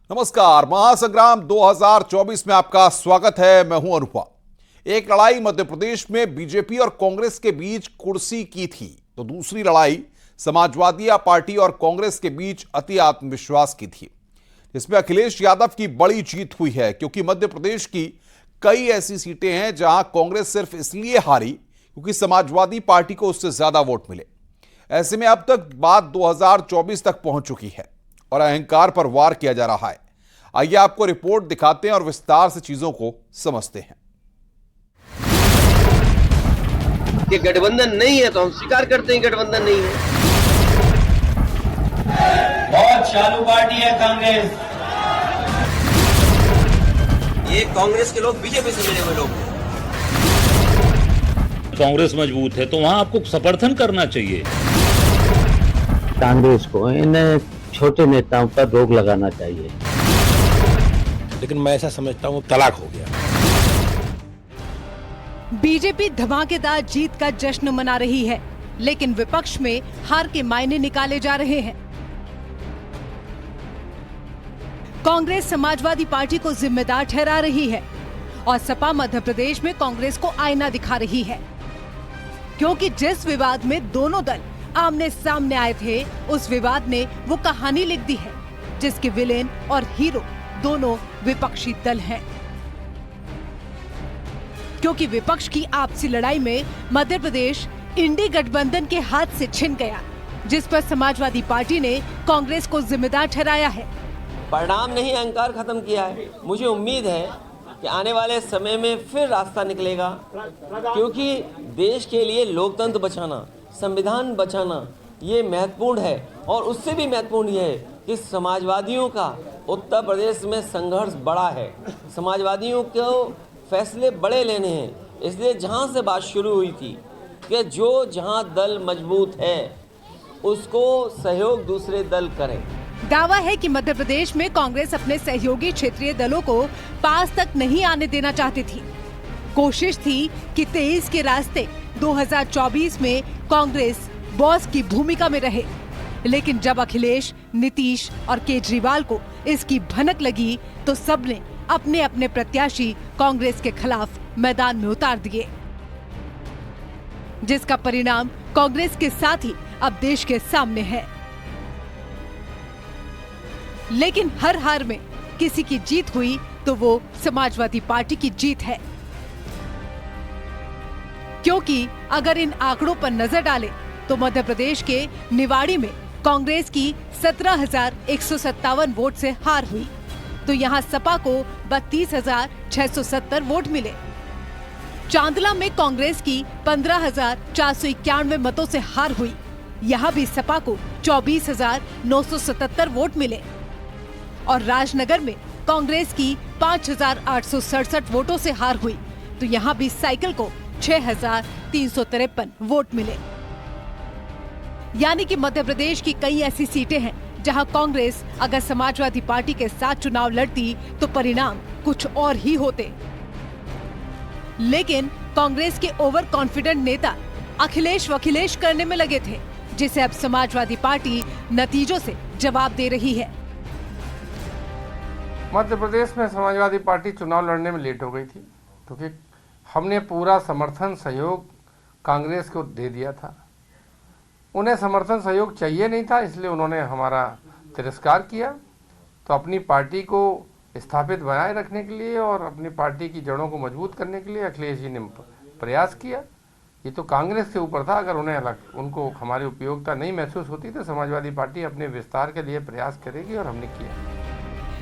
नमस्कार, महासंग्राम 2024 में आपका स्वागत है। मैं हूं अनुपा। एक लड़ाई मध्य प्रदेश में बीजेपी और कांग्रेस के बीच कुर्सी की थी, तो दूसरी लड़ाई समाजवादी पार्टी और कांग्रेस के बीच अति आत्मविश्वास की थी, जिसमें अखिलेश यादव की बड़ी जीत हुई है। क्योंकि मध्य प्रदेश की कई ऐसी सीटें हैं जहां कांग्रेस सिर्फ इसलिए हारी क्योंकि समाजवादी पार्टी को उससे ज्यादा वोट मिले। ऐसे में अब तक बात 2024 तक पहुंच चुकी है और अहंकार पर वार किया जा रहा है। आइए आपको रिपोर्ट दिखाते हैं और विस्तार से चीजों को समझते हैं। ये गठबंधन नहीं है तो हम स्वीकार करते हैं गठबंधन नहीं है। बहुत चालू पार्टी है कांग्रेस। ये कांग्रेस के लोग बीजेपी से मिले हुए लोग। कांग्रेस मजबूत है तो वहां आपको समर्थन करना चाहिए। कांग्रेस को इन छोटे नेताओं पर रोक लगाना चाहिए। लेकिन मैं ऐसा समझता हूँ तलाक हो गया। बीजेपी धमाकेदार जीत का जश्न मना रही है, लेकिन विपक्ष में हार के मायने निकाले जा रहे हैं। कांग्रेस समाजवादी पार्टी को जिम्मेदार ठहरा रही है और सपा मध्य प्रदेश में कांग्रेस को आईना दिखा रही है। क्योंकि जिस विवाद में दोनों दल आमने सामने आए थे, उस विवाद ने वो कहानी लिख दी है जिसके विलेन और हीरो दोनों विपक्षी दल हैं। क्योंकि विपक्ष की आपसी लड़ाई में मध्य प्रदेश इंडी गठबंधन के हाथ से छिन गया, जिस पर समाजवादी पार्टी ने कांग्रेस को जिम्मेदार ठहराया है। परिणाम नहीं, अहंकार खत्म किया है। मुझे उम्मीद है कि आने वाले समय में फिर रास्ता निकलेगा, क्योंकि देश के लिए लोकतंत्र बचाना, संविधान बचाना ये महत्वपूर्ण है। और उससे भी महत्वपूर्ण ये है कि समाजवादियों का उत्तर प्रदेश में संघर्ष बड़ा है। समाजवादियों को फैसले बड़े लेने हैं। इसलिए जहां से बात शुरू हुई थी कि जो जहां दल मजबूत है उसको सहयोग दूसरे दल करें। दावा है कि मध्य प्रदेश में कांग्रेस अपने सहयोगी क्षेत्रीय दलों को पास तक नहीं आने देना चाहती थी। कोशिश थी कि 23 के रास्ते 2024 में कांग्रेस बॉस की भूमिका में रहे, लेकिन जब अखिलेश, नीतीश और केजरीवाल को इसकी भनक लगी तो सबने अपने अपने प्रत्याशी कांग्रेस के खिलाफ मैदान में उतार दिए, जिसका परिणाम कांग्रेस के साथ ही अब देश के सामने है। लेकिन हर हार में किसी की जीत हुई तो वो समाजवादी पार्टी की जीत है। क्योंकि अगर इन आंकड़ों पर नजर डालें तो मध्य प्रदेश के निवाड़ी में कांग्रेस की 17,157 वोट से हार हुई, तो यहाँ सपा को 32,670 वोट मिले। चांदला में कांग्रेस की 15,491 मतों से हार हुई, यहाँ भी सपा को 24,977 वोट मिले। और राजनगर में कांग्रेस की 5,867 वोटों से हार हुई, तो यहाँ भी साइकिल को 6,353 वोट मिले। यानी कि मध्य प्रदेश की कई ऐसी सीटें हैं जहां कांग्रेस अगर समाजवादी पार्टी के साथ चुनाव लड़ती तो परिणाम कुछ और ही होते। लेकिन कांग्रेस के ओवर कॉन्फिडेंट नेता अखिलेश वखिलेश करने में लगे थे, जिसे अब समाजवादी पार्टी नतीजों से जवाब दे रही है। मध्य प्रदेश में समाजवादी पार्टी चुनाव लड़ने में लेट हो गई थी, क्योंकि हमने पूरा समर्थन सहयोग कांग्रेस को दे दिया था। उन्हें समर्थन सहयोग चाहिए नहीं था, इसलिए उन्होंने हमारा तिरस्कार किया। तो अपनी पार्टी को स्थापित बनाए रखने के लिए और अपनी पार्टी की जड़ों को मजबूत करने के लिए अखिलेश जी ने प्रयास किया। ये तो कांग्रेस के ऊपर था। अगर उनको हमारी उपयोगिता नहीं महसूस होती तो समाजवादी पार्टी अपने विस्तार के लिए प्रयास करेगी, और हमने किया।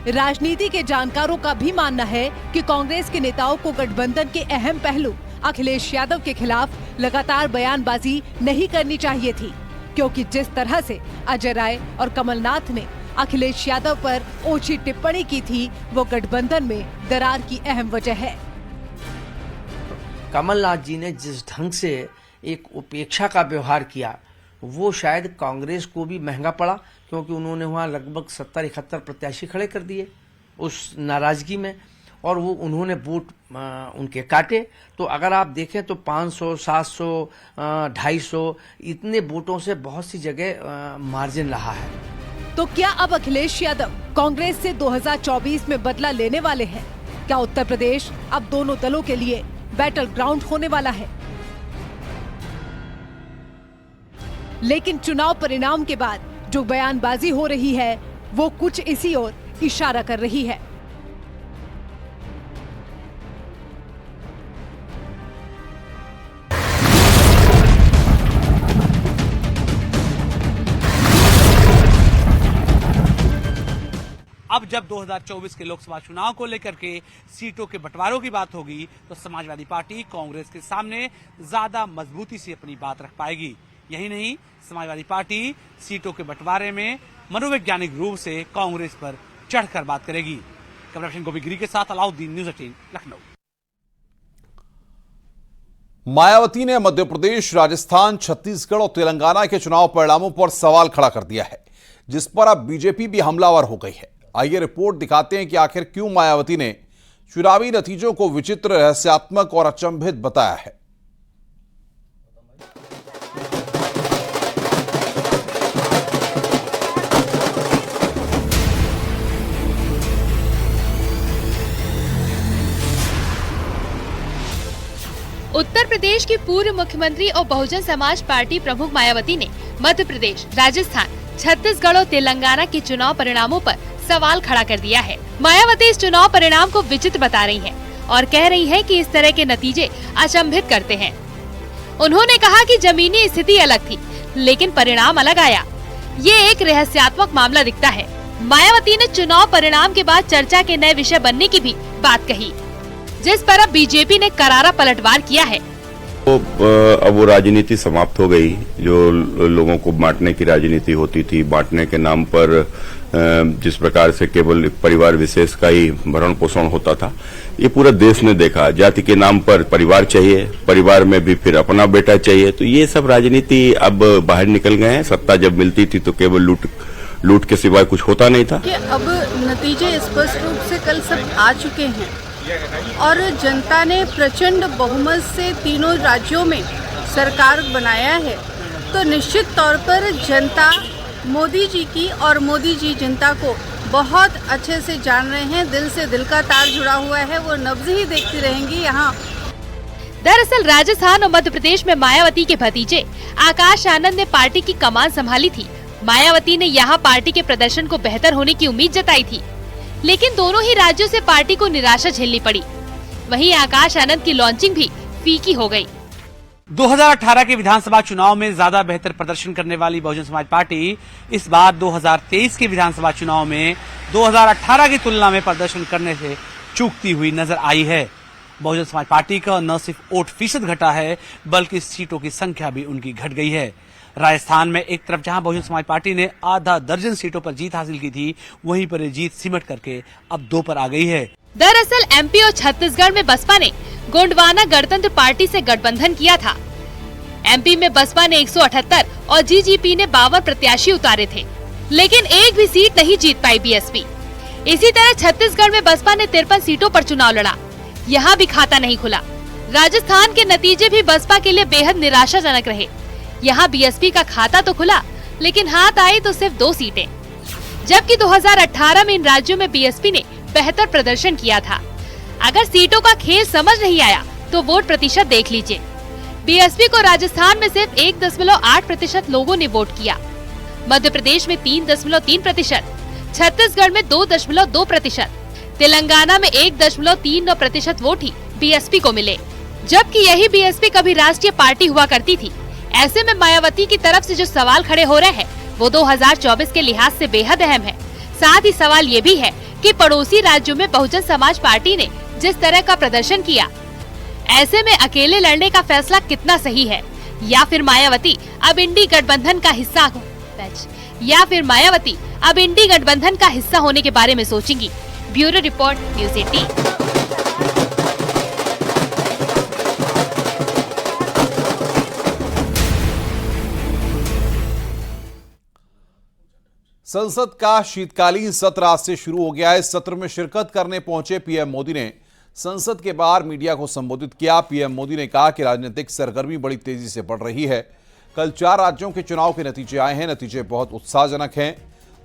राजनीति के जानकारों का भी मानना है कि कांग्रेस के नेताओं को गठबंधन के अहम पहलू अखिलेश यादव के खिलाफ लगातार बयानबाजी नहीं करनी चाहिए थी, क्योंकि जिस तरह से अजय राय और कमलनाथ ने अखिलेश यादव पर ओछी टिप्पणी की थी, वो गठबंधन में दरार की अहम वजह है। कमलनाथ जी ने जिस ढंग से एक उपेक्षा का व्यवहार किया, वो शायद कांग्रेस को भी महंगा पड़ा, क्योंकि उन्होंने वहाँ लगभग 70-71 प्रत्याशी खड़े कर दिए उस नाराजगी में, और वो उन्होंने वोट उनके काटे। तो अगर आप देखें तो 500, 700, 250 इतने वोटों से बहुत सी जगह मार्जिन रहा है। तो क्या अब अखिलेश यादव कांग्रेस से 2024 में बदला लेने वाले हैं? क्या उत्तर प्रदेश अब दोनों दलों के लिए बैटल ग्राउंड होने वाला है? लेकिन चुनाव परिणाम के बाद जो बयानबाजी हो रही है वो कुछ इसी ओर इशारा कर रही है। अब जब 2024 के लोकसभा चुनाव को लेकर के सीटों के बंटवारों की बात होगी तो समाजवादी पार्टी कांग्रेस के सामने ज्यादा मजबूती से अपनी बात रख पाएगी। यही नहीं, समाजवादी पार्टी सीटों के बंटवारे में मनोवैज्ञानिक रूप से कांग्रेस पर चढ़कर बात करेगी। कैमरा पर्सन गोपी गिरी के साथ अलाउद्दीन, न्यूज़ 18, लखनऊ। मायावती ने मध्य प्रदेश, राजस्थान, छत्तीसगढ़ और तेलंगाना के चुनाव परिणामों पर सवाल खड़ा कर दिया है, जिस पर अब बीजेपी भी हमलावर हो गई है। आइए रिपोर्ट दिखाते हैं कि आखिर क्यों मायावती ने चुनावी नतीजों को विचित्र, रहस्यात्मक और अचंभित बताया है। उत्तर प्रदेश की पूर्व मुख्यमंत्री और बहुजन समाज पार्टी प्रमुख मायावती ने मध्य प्रदेश, राजस्थान, छत्तीसगढ़ और तेलंगाना के चुनाव परिणामों पर सवाल खड़ा कर दिया है। मायावती इस चुनाव परिणाम को विचित्र बता रही हैं और कह रही हैं कि इस तरह के नतीजे अचंभित करते हैं। उन्होंने कहा कि जमीनी स्थिति अलग थी, लेकिन परिणाम अलग आया। ये एक रहस्यात्मक मामला दिखता है। मायावती ने चुनाव परिणाम के बाद चर्चा के नए विषय बनने की भी बात कही, जिस पर अब बीजेपी ने करारा पलटवार किया है। अब वो राजनीति समाप्त हो गई, जो लोगों को बांटने की राजनीति होती थी। बांटने के नाम पर जिस प्रकार से केवल परिवार विशेष का ही भरण पोषण होता था, ये पूरा देश ने देखा। जाति के नाम पर परिवार चाहिए, परिवार में भी फिर अपना बेटा चाहिए, तो ये सब राजनीति अब बाहर निकल गए हैं। सत्ता जब मिलती थी तो केवल लूट के सिवाय कुछ होता नहीं था। अब नतीजे स्पष्ट रूप से कल सब आ चुके हैं और जनता ने प्रचंड बहुमत से तीनों राज्यों में सरकार बनाया है, तो निश्चित तौर पर जनता मोदी जी की और मोदी जी जनता को बहुत अच्छे से जान रहे हैं। दिल से दिल का तार जुड़ा हुआ है, वो नब्ज ही देखती रहेंगी यहाँ। दरअसल राजस्थान और मध्य प्रदेश में मायावती के भतीजे आकाश आनंद ने पार्टी की कमान संभाली थी। मायावती ने यहाँ पार्टी के प्रदर्शन को बेहतर होने की उम्मीद जताई थी, लेकिन दोनों ही राज्यों से पार्टी को निराशा झेलनी पड़ी। वहीं आकाश आनंद की लॉन्चिंग भी फीकी हो गई। 2018 के विधानसभा चुनाव में ज्यादा बेहतर प्रदर्शन करने वाली बहुजन समाज पार्टी इस बार 2023 के विधानसभा चुनाव में 2018 की तुलना में प्रदर्शन करने से चूकती हुई नजर आई है। बहुजन समाज पार्टी का न सिर्फ वोट फीसद घटा है, बल्कि सीटों की संख्या भी उनकी घट गई है। राजस्थान में एक तरफ जहां बहुजन समाज पार्टी ने आधा दर्जन सीटों पर जीत हासिल की थी, वहीं पर ये जीत सिमट करके अब 2 पर आ गई है। दरअसल एमपी और छत्तीसगढ़ में बसपा ने गोंडवाना गणतंत्र पार्टी से गठबंधन किया था। एमपी में बसपा ने 178 और जीजीपी ने 52 प्रत्याशी उतारे थे, लेकिन एक भी सीट नहीं जीत पाई बीएसपी। इसी तरह छत्तीसगढ़ में बसपा ने 53 सीटों पर चुनाव लड़ा, यहाँ भी खाता नहीं खुला। राजस्थान के नतीजे भी बसपा के लिए बेहद निराशाजनक रहे। यहाँ बीएसपी का खाता तो खुला, लेकिन हाथ आई तो सिर्फ 2 सीटें, जबकि 2018 में इन राज्यों में बीएसपी ने बेहतर प्रदर्शन किया था। अगर सीटों का खेल समझ नहीं आया तो वोट प्रतिशत देख लीजिए। बीएसपी को राजस्थान में सिर्फ 1.8% लोगों ने वोट किया, मध्य प्रदेश में 3.3%, छत्तीसगढ़ में 2.2%, तेलंगाना में 1.39% वोट ही बीएसपी को मिले, जबकि यही बीएसपी कभी राष्ट्रीय पार्टी हुआ करती थी। ऐसे में मायावती की तरफ से जो सवाल खड़े हो रहे हैं वो 2024 के लिहाज से बेहद अहम है। साथ ही सवाल ये भी है कि पड़ोसी राज्यों में बहुजन समाज पार्टी ने जिस तरह का प्रदर्शन किया, ऐसे में अकेले लड़ने का फैसला कितना सही है, या फिर मायावती अब इंडी गठबंधन का हिस्सा होने के बारे में सोचेंगी। Bureau report, news 18। संसद का शीतकालीन सत्र आज से शुरू हो गया है। इस सत्र में शिरकत करने पहुंचे पीएम मोदी ने संसद के बाहर मीडिया को संबोधित किया। पीएम मोदी ने कहा कि राजनीतिक सरगर्मी बड़ी तेजी से बढ़ रही है। कल 4 राज्यों के चुनाव के नतीजे आए हैं। नतीजे बहुत उत्साहजनक हैं।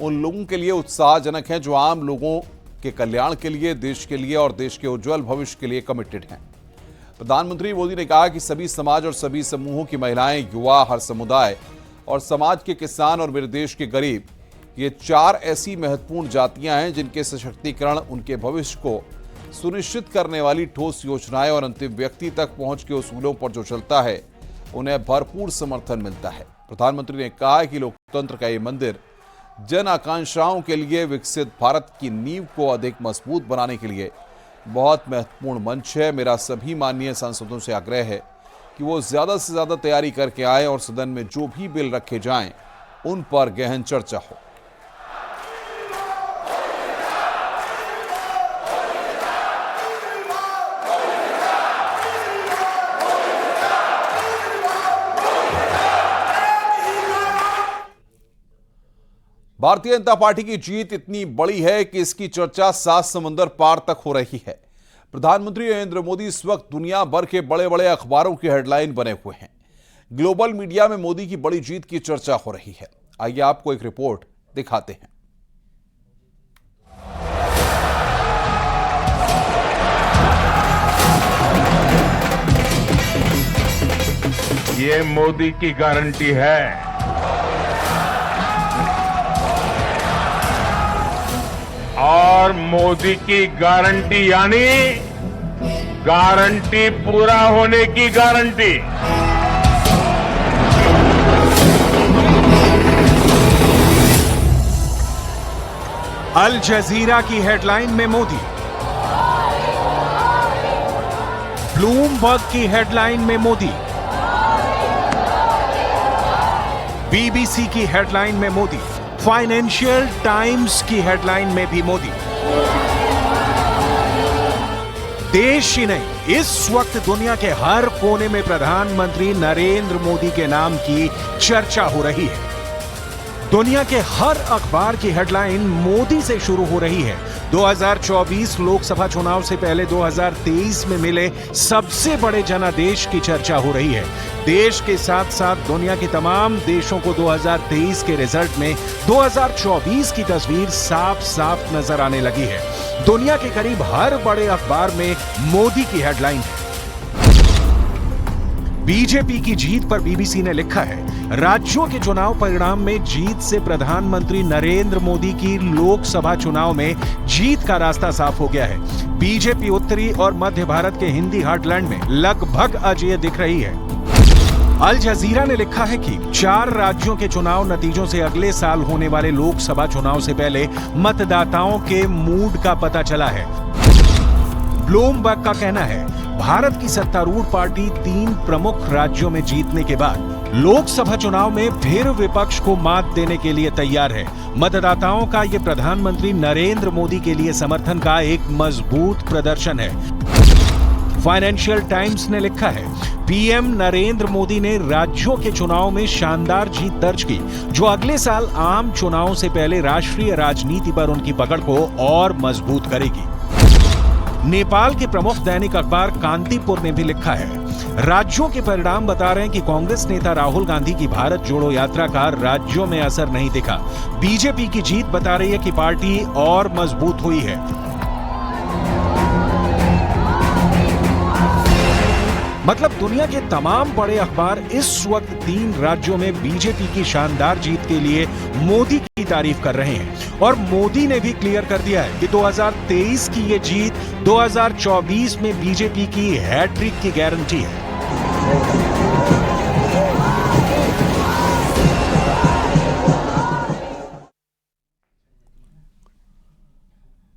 उन लोगों के लिए उत्साहजनक हैं जो आम लोगों के कल्याण के लिए, देश के लिए और देश के उज्जवल भविष्य के लिए कमिटेड हैं। प्रधानमंत्री मोदी ने कहा कि सभी समाज और सभी समूहों की महिलाएं, युवा, हर समुदाय और समाज के किसान और मेरे देश के गरीब, ये 4 ऐसी महत्वपूर्ण जातियां हैं जिनके सशक्तिकरण, उनके भविष्य को सुनिश्चित करने वाली ठोस योजनाएं और अंतिम व्यक्ति तक पहुंच के उसूलों पर जो चलता है, उन्हें भरपूर समर्थन मिलता है। प्रधानमंत्री ने कहा कि लोकतंत्र का ये मंदिर जन आकांक्षाओं के लिए विकसित भारत की नींव को अधिक मजबूत बनाने के लिए बहुत महत्वपूर्ण मंच है। मेरा सभी माननीय सांसदों से आग्रह है कि वो ज्यादा से ज्यादा तैयारी करके आए और सदन में जो भी बिल रखे जाएं, उन पर गहन चर्चा हो। भारतीय जनता पार्टी की जीत इतनी बड़ी है कि इसकी चर्चा 7 समंदर पार तक हो रही है। प्रधानमंत्री नरेंद्र मोदी इस वक्त दुनिया भर के बड़े बड़े अखबारों की हेडलाइन बने हुए हैं। ग्लोबल मीडिया में मोदी की बड़ी जीत की चर्चा हो रही है। आइए आपको एक रिपोर्ट दिखाते हैं। ये मोदी की गारंटी है। और मोदी की गारंटी यानी गारंटी पूरा होने की गारंटी। अल जजीरा की हेडलाइन में मोदी, ब्लूमबर्ग की हेडलाइन में मोदी, बीबीसी की हेडलाइन में मोदी, फाइनेंशियल टाइम्स की हेडलाइन में भी मोदी। देश ही नहीं, इस वक्त दुनिया के हर कोने में प्रधानमंत्री नरेंद्र मोदी के नाम की चर्चा हो रही है। दुनिया के हर अखबार की हेडलाइन मोदी से शुरू हो रही है। 2024 लोकसभा चुनाव से पहले 2023 में मिले सबसे बड़े जनादेश की चर्चा हो रही है। देश के साथ साथ दुनिया के तमाम देशों को 2023 के रिजल्ट में 2024 की तस्वीर साफ साफ नजर आने लगी है। दुनिया के करीब हर बड़े अखबार में मोदी की हेडलाइन है। बीजेपी की जीत पर बीबीसी ने लिखा है, राज्यों के चुनाव परिणाम में जीत से प्रधानमंत्री नरेंद्र मोदी की लोकसभा चुनाव में जीत का रास्ता साफ हो गया है। बीजेपी उत्तरी और मध्य भारत के हिंदी हार्टलैंड में लगभग अजेय दिख रही है। अल जजीरा ने लिखा है कि 4 राज्यों के चुनाव नतीजों से अगले साल होने वाले लोकसभा चुनाव से पहले मतदाताओं के मूड का पता चला है। ब्लूमबर्ग का कहना है, भारत की सत्तारूढ़ पार्टी 3 प्रमुख राज्यों में जीतने के बाद लोकसभा चुनाव में फिर विपक्ष को मात देने के लिए तैयार है। मतदाताओं का ये प्रधानमंत्री नरेंद्र मोदी के लिए समर्थन का एक मजबूत प्रदर्शन है। फाइनेंशियल टाइम्स ने लिखा है, पीएम नरेंद्र मोदी ने राज्यों के चुनाव में शानदार जीत दर्ज की, जो अगले साल आम चुनावों से पहले राष्ट्रीय राजनीति पर उनकी पकड़ को और मजबूत करेगी। नेपाल के प्रमुख दैनिक अखबार कांतिपुर ने भी लिखा है, राज्यों के परिणाम बता रहे हैं कि कांग्रेस नेता राहुल गांधी की भारत जोड़ो यात्रा का राज्यों में असर नहीं दिखा। बीजेपी की जीत बता रही है कि पार्टी और मजबूत हुई है। मतलब दुनिया के तमाम बड़े अखबार इस वक्त 3 राज्यों में बीजेपी की शानदार जीत के लिए मोदी की तारीफ कर रहे हैं। और मोदी ने भी क्लियर कर दिया है कि 2023 की ये जीत 2024 में बीजेपी की हैट्रिक की गारंटी है।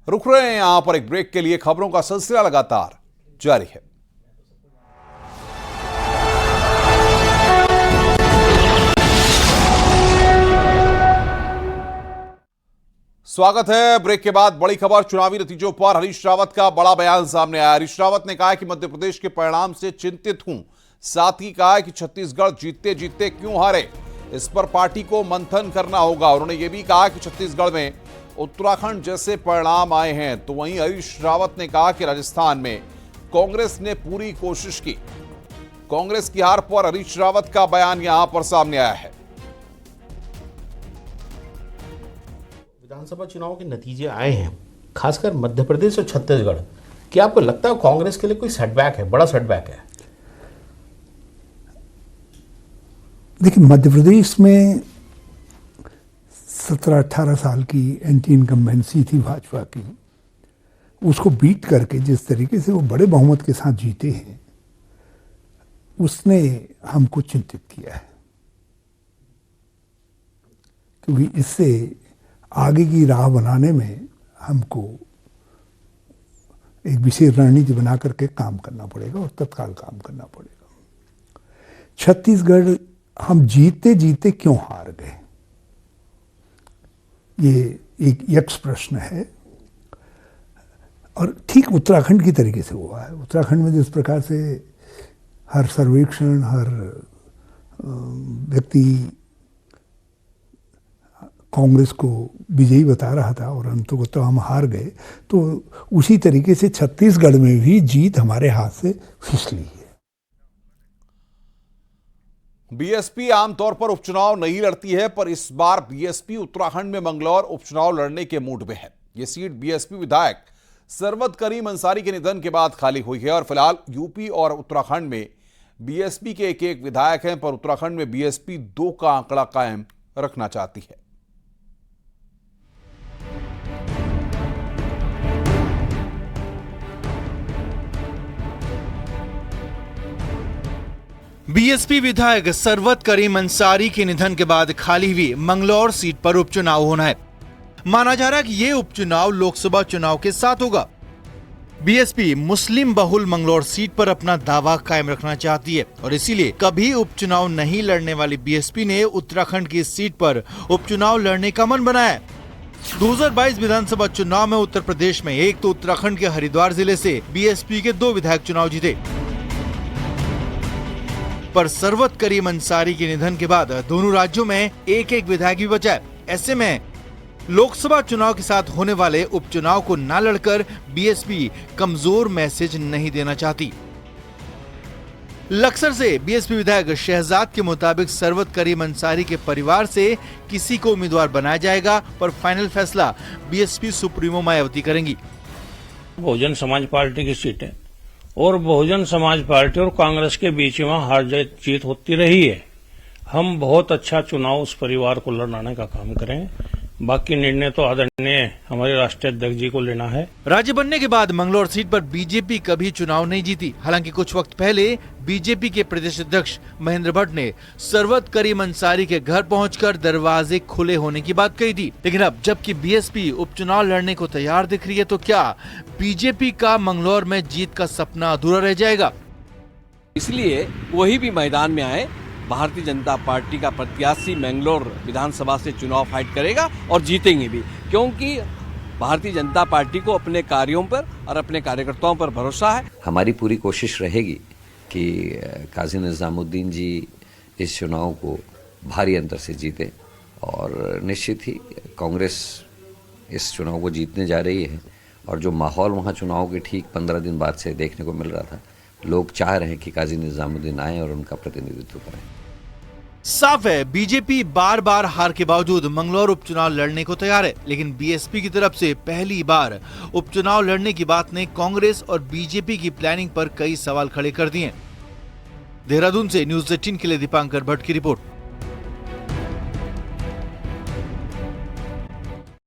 रुक रहे हैं यहां पर एक ब्रेक के लिए। खबरों का सिलसिला लगातार जारी है। स्वागत है। ब्रेक के बाद बड़ी खबर, चुनावी नतीजों पर हरीश रावत का बड़ा बयान सामने आया। हरीश रावत ने कहा कि मध्य प्रदेश के परिणाम से चिंतित हूं। साथ ही कहा कि छत्तीसगढ़ जीतते जीतते क्यों हारे, इस पर पार्टी को मंथन करना होगा। उन्होंने यह भी कहा कि छत्तीसगढ़ में उत्तराखंड जैसे परिणाम आए हैं। तो वहीं हरीश रावत ने कहा कि राजस्थान में कांग्रेस ने पूरी कोशिश की। कांग्रेस की हार पर हरीश रावत का बयान यहां पर सामने आया है। विधानसभा चुनाव के नतीजे आए हैं, खासकर मध्य प्रदेश और छत्तीसगढ़। क्या आपको लगता है कांग्रेस के लिए कोई सेटबैक है, बड़ा सेटबैक है? देखिए, मध्य प्रदेश में 17-18 साल की एंटी इनकम्बेंसी थी भाजपा की, उसको बीट करके जिस तरीके से वो बड़े बहुमत के साथ जीते हैं, उसने हमको चिंतित किया है, क्योंकि इससे आगे की राह बनाने में हमको एक विशेष रणनीति बना करके काम करना पड़ेगा और तत्काल काम करना पड़ेगा। छत्तीसगढ़ हम जीते जीते क्यों हार गए, ये एक यक्ष प्रश्न है, और ठीक उत्तराखंड की तरीके से हुआ है। उत्तराखंड में जिस प्रकार से हर सर्वेक्षण, हर व्यक्ति कांग्रेस को विजयी बता रहा था और अंततः तो हम हार गए, तो उसी तरीके से छत्तीसगढ़ में भी जीत हमारे हाथ से फिसली है। बीएसपी आमतौर पर उपचुनाव नहीं लड़ती है, पर इस बार बीएसपी उत्तराखंड में मंगलौर उपचुनाव लड़ने के मूड में है। ये सीट बीएसपी विधायक सरवत करीम अंसारी के निधन के बाद खाली हुई है और फिलहाल यूपी और उत्तराखंड में बीएसपी के एक विधायक हैं, पर उत्तराखंड में बीएसपी 2 का आंकड़ा कायम रखना चाहती है। बीएसपी विधायक सरवत करीम अंसारी के निधन के बाद खाली हुई मंगलौर सीट पर उपचुनाव होना है। माना जा रहा है कि ये उपचुनाव लोकसभा चुनाव के साथ होगा। बीएसपी मुस्लिम बहुल मंगलौर सीट पर अपना दावा कायम रखना चाहती है और इसीलिए कभी उपचुनाव नहीं लड़ने वाली बीएसपी ने उत्तराखंड की इस सीट पर उपचुनाव लड़ने का मन बनाया है। 2022 विधानसभा चुनाव में उत्तर प्रदेश में एक तो उत्तराखंड के हरिद्वार जिले से बीएसपी के 2 विधायक चुनाव जीते, पर सरवत करीम अंसारी के निधन के बाद दोनों राज्यों में एक विधायक भी बचा है। ऐसे में लोकसभा चुनाव के साथ होने वाले उपचुनाव को न लड़कर बीएसपी कमजोर मैसेज नहीं देना चाहती। लक्सर से बीएसपी विधायक शहजाद के मुताबिक सरवत करीम अंसारी के परिवार से किसी को उम्मीदवार बनाया जाएगा, पर फाइनल फैसला बीएसपी सुप्रीमो मायावती करेंगी। बहुजन समाज पार्टी की सीट है और बहुजन समाज पार्टी और कांग्रेस के बीच में हार जीत होती रही है। हम बहुत अच्छा चुनाव उस परिवार को लड़ाने का काम करें, बाकी निर्णय तो आदरणीय हमारे राष्ट्रीय अध्यक्ष जी को लेना है। राज्य बनने के बाद मंगलौर सीट पर बीजेपी कभी चुनाव नहीं जीती। हालांकि कुछ वक्त पहले बीजेपी के प्रदेश अध्यक्ष महेंद्र भट्ट ने सरवत करीम अंसारी के घर पहुंचकर दरवाजे खुले होने की बात कही थी। लेकिन अब जबकि बीएसपी उपचुनाव लड़ने को तैयार दिख रही है, तो क्या बीजेपी का मंगलौर में जीत का सपना अधूरा रह जाएगा? इसलिए वही भी मैदान में आए। भारतीय जनता पार्टी का प्रत्याशी मैंगलोर विधानसभा से चुनाव फाइट करेगा और जीतेंगे भी, क्योंकि भारतीय जनता पार्टी को अपने कार्यों पर और अपने कार्यकर्ताओं पर भरोसा है। हमारी पूरी कोशिश रहेगी कि काजी निजामुद्दीन जी इस चुनाव को भारी अंतर से जीते और निश्चित ही कांग्रेस इस चुनाव को जीतने जा रही है। और जो माहौल वहाँ चुनाव के ठीक 15 दिन बाद से देखने को मिल रहा था, लोग चाह रहे हैं कि काजी निजामुद्दीन आए और उनका प्रतिनिधित्व करें। साफ है, बीजेपी बार बार हार के बावजूद मंगलौर उपचुनाव लड़ने को तैयार है, लेकिन बीएसपी की तरफ से पहली बार उपचुनाव लड़ने की बात ने कांग्रेस और बीजेपी की प्लानिंग पर कई सवाल खड़े कर दिए। देहरादून से न्यूज़ 18 के लिए दीपांकर भट्ट की रिपोर्ट।